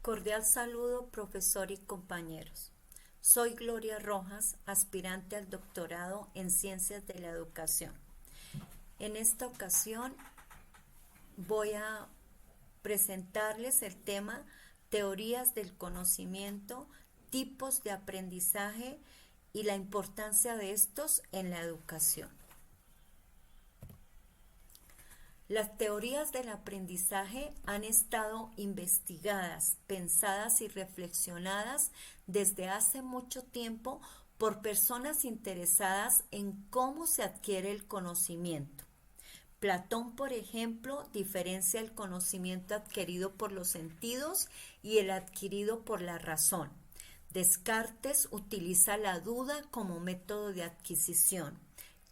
Cordial saludo, profesor y compañeros. Soy Gloria Rojas, aspirante al doctorado en Ciencias de la Educación. En esta ocasión voy a presentarles el tema Teorías del conocimiento, tipos de aprendizaje y la importancia de estos en la educación. Las teorías del aprendizaje han estado investigadas, pensadas y reflexionadas desde hace mucho tiempo por personas interesadas en cómo se adquiere el conocimiento. Platón, por ejemplo, diferencia el conocimiento adquirido por los sentidos y el adquirido por la razón. Descartes utiliza la duda como método de adquisición.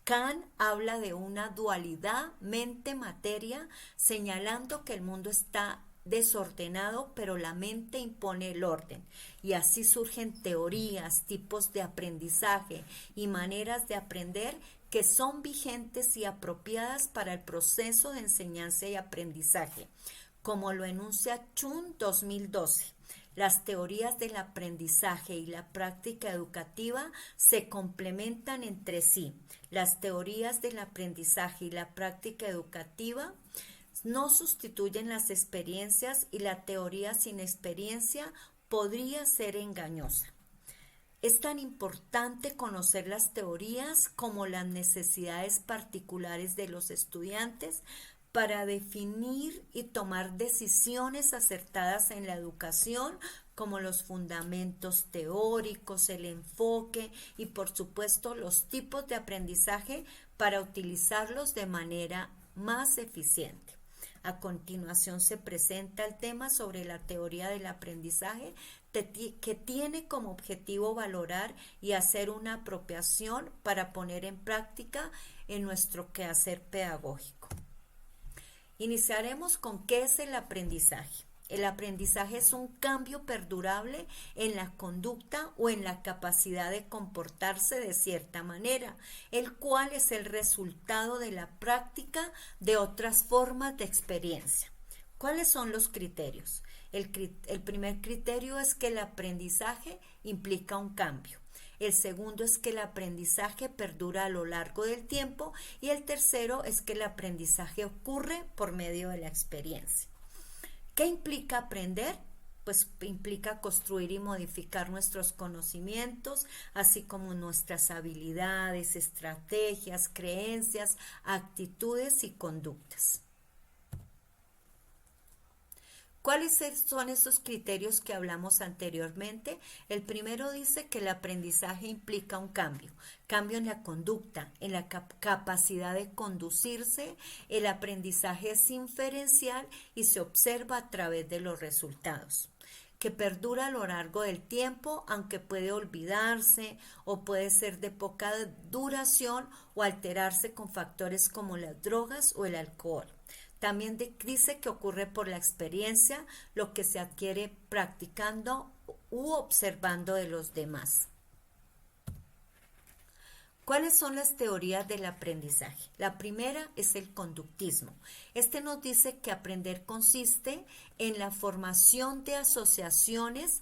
Kant habla de una dualidad mente-materia, señalando que el mundo está desordenado, pero la mente impone el orden. Y así surgen teorías, tipos de aprendizaje y maneras de aprender que son vigentes y apropiadas para el proceso de enseñanza y aprendizaje, como lo enuncia Chun 2012. Las teorías del aprendizaje y la práctica educativa se complementan entre sí. Las teorías del aprendizaje y la práctica educativa no sustituyen las experiencias y la teoría sin experiencia podría ser engañosa. Es tan importante conocer las teorías como las necesidades particulares de los estudiantes para definir y tomar decisiones acertadas en la educación, como los fundamentos teóricos, el enfoque y por supuesto los tipos de aprendizaje para utilizarlos de manera más eficiente. A continuación se presenta el tema sobre la teoría del aprendizaje que tiene como objetivo valorar y hacer una apropiación para poner en práctica en nuestro quehacer pedagógico. Iniciaremos con ¿qué es el aprendizaje? El aprendizaje es un cambio perdurable en la conducta o en la capacidad de comportarse de cierta manera, el cual es el resultado de la práctica de otras formas de experiencia. ¿Cuáles son los criterios? El primer criterio es que el aprendizaje implica un cambio. El segundo es que el aprendizaje perdura a lo largo del tiempo y el tercero es que el aprendizaje ocurre por medio de la experiencia. ¿Qué implica aprender? Pues implica construir y modificar nuestros conocimientos, así como nuestras habilidades, estrategias, creencias, actitudes y conductas. ¿Cuáles son esos criterios que hablamos anteriormente? El primero dice que el aprendizaje implica un cambio en la conducta, en la capacidad de conducirse. El aprendizaje es inferencial y se observa a través de los resultados, que perdura a lo largo del tiempo, aunque puede olvidarse o puede ser de poca duración o alterarse con factores como las drogas o el alcohol. También dice que ocurre por la experiencia, lo que se adquiere practicando u observando de los demás. ¿Cuáles son las teorías del aprendizaje? La primera es el conductismo. Este nos dice que aprender consiste en la formación de asociaciones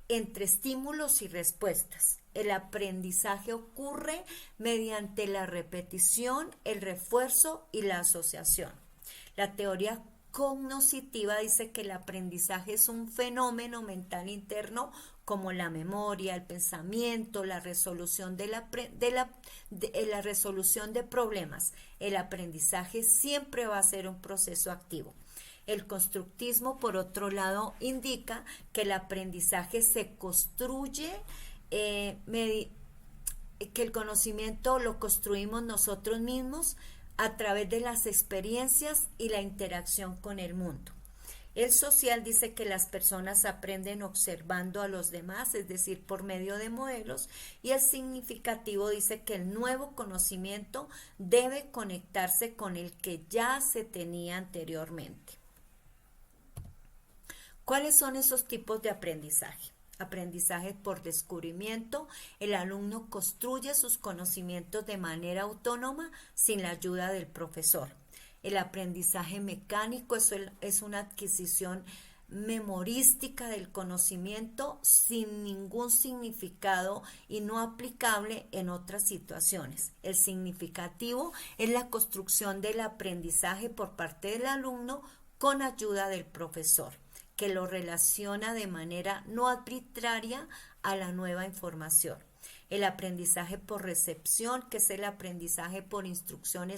entre estímulos y respuestas. El aprendizaje ocurre mediante la repetición, el refuerzo y la asociación. La teoría cognoscitiva dice que el aprendizaje es un fenómeno mental interno como la memoria, el pensamiento, la resolución la resolución de problemas. El aprendizaje siempre va a ser un proceso activo. El constructismo, por otro lado, indica que el aprendizaje se construye, que el conocimiento lo construimos nosotros mismos a través de las experiencias y la interacción con el mundo. El social dice que las personas aprenden observando a los demás, es decir, por medio de modelos, y el significativo dice que el nuevo conocimiento debe conectarse con el que ya se tenía anteriormente. ¿Cuáles son esos tipos de aprendizaje? Aprendizaje por descubrimiento. El alumno construye sus conocimientos de manera autónoma sin la ayuda del profesor. El aprendizaje mecánico es una adquisición memorística del conocimiento sin ningún significado y no aplicable en otras situaciones. El significativo es la construcción del aprendizaje por parte del alumno con ayuda del profesor, que lo relaciona de manera no arbitraria a la nueva información. El aprendizaje por recepción, que es el aprendizaje por instrucción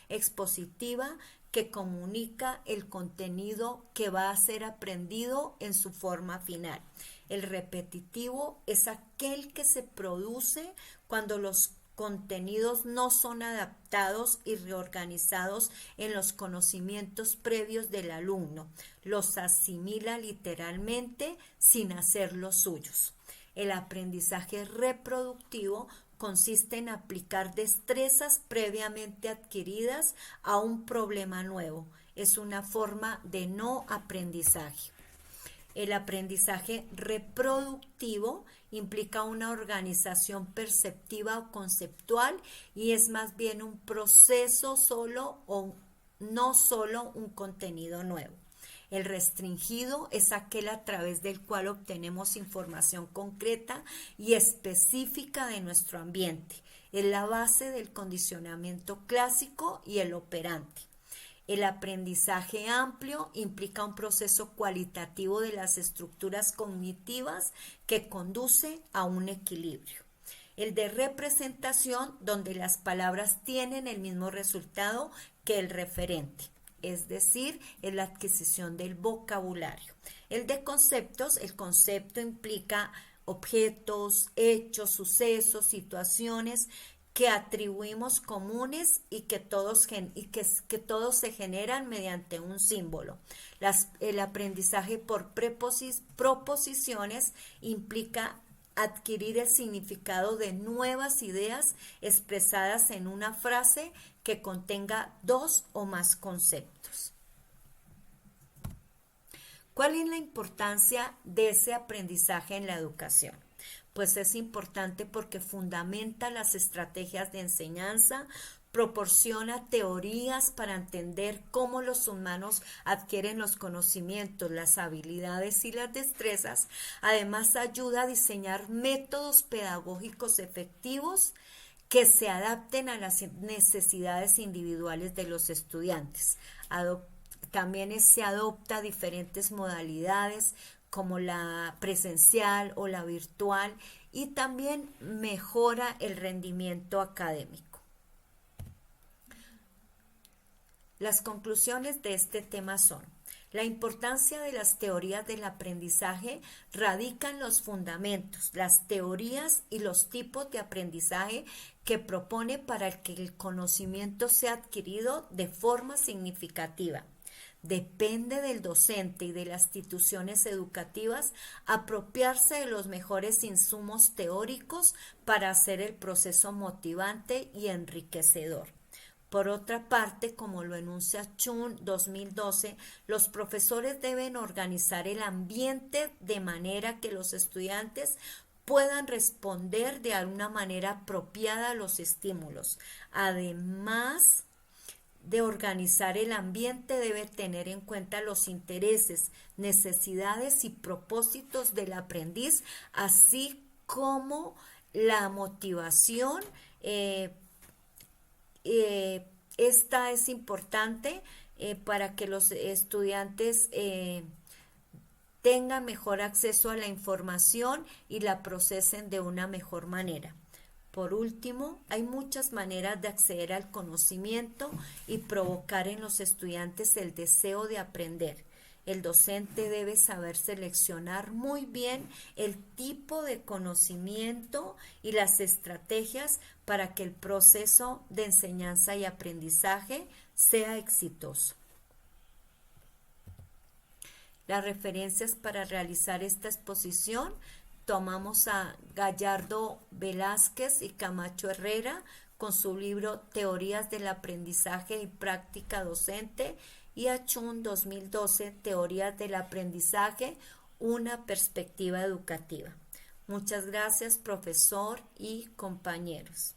expositiva, que comunica el contenido que va a ser aprendido en su forma final. El repetitivo es aquel que se produce cuando los contenidos no son adaptados y reorganizados en los conocimientos previos del alumno. Los asimila literalmente sin hacerlos suyos. El aprendizaje reproductivo consiste en aplicar destrezas previamente adquiridas a un problema nuevo. Es una forma de no aprendizaje. El aprendizaje reproductivo implica una organización perceptiva o conceptual y es más bien un proceso solo o no solo un contenido nuevo. El restringido es aquel a través del cual obtenemos información concreta y específica de nuestro ambiente. Es la base del condicionamiento clásico y el operante. El aprendizaje amplio implica un proceso cualitativo de las estructuras cognitivas que conduce a un equilibrio. El de representación, donde las palabras tienen el mismo resultado que el referente, es decir, es la adquisición del vocabulario. El de conceptos, el concepto implica objetos, hechos, sucesos, situaciones que atribuimos comunes y que todos se generan mediante un símbolo. El aprendizaje por proposiciones implica adquirir el significado de nuevas ideas expresadas en una frase que contenga dos o más conceptos. ¿Cuál es la importancia de ese aprendizaje en la educación? Pues es importante porque fundamenta las estrategias de enseñanza, proporciona teorías para entender cómo los humanos adquieren los conocimientos, las habilidades y las destrezas. Además, ayuda a diseñar métodos pedagógicos efectivos que se adapten a las necesidades individuales de los estudiantes. También se adopta diferentes modalidades como la presencial o la virtual y también mejora el rendimiento académico. Las conclusiones de este tema son: la importancia de las teorías del aprendizaje radica en los fundamentos, las teorías y los tipos de aprendizaje que propone para que el conocimiento sea adquirido de forma significativa. Depende del docente y de las instituciones educativas apropiarse de los mejores insumos teóricos para hacer el proceso motivante y enriquecedor. Por otra parte, como lo enuncia Chun 2012, los profesores deben organizar el ambiente de manera que los estudiantes puedan responder de alguna manera apropiada a los estímulos. Además de organizar el ambiente, debe tener en cuenta los intereses, necesidades y propósitos del aprendiz, así como la motivación. Esta es importante para que los estudiantes tengan mejor acceso a la información y la procesen de una mejor manera. Por último, hay muchas maneras de acceder al conocimiento y provocar en los estudiantes el deseo de aprender. El docente debe saber seleccionar muy bien el tipo de conocimiento y las estrategias para que el proceso de enseñanza y aprendizaje sea exitoso. Las referencias para realizar esta exposición: tomamos a Gallardo Velázquez y Camacho Herrera con su libro Teorías del Aprendizaje y Práctica Docente, y a Chun 2012, Teorías del Aprendizaje, una perspectiva educativa. Muchas gracias, profesor y compañeros.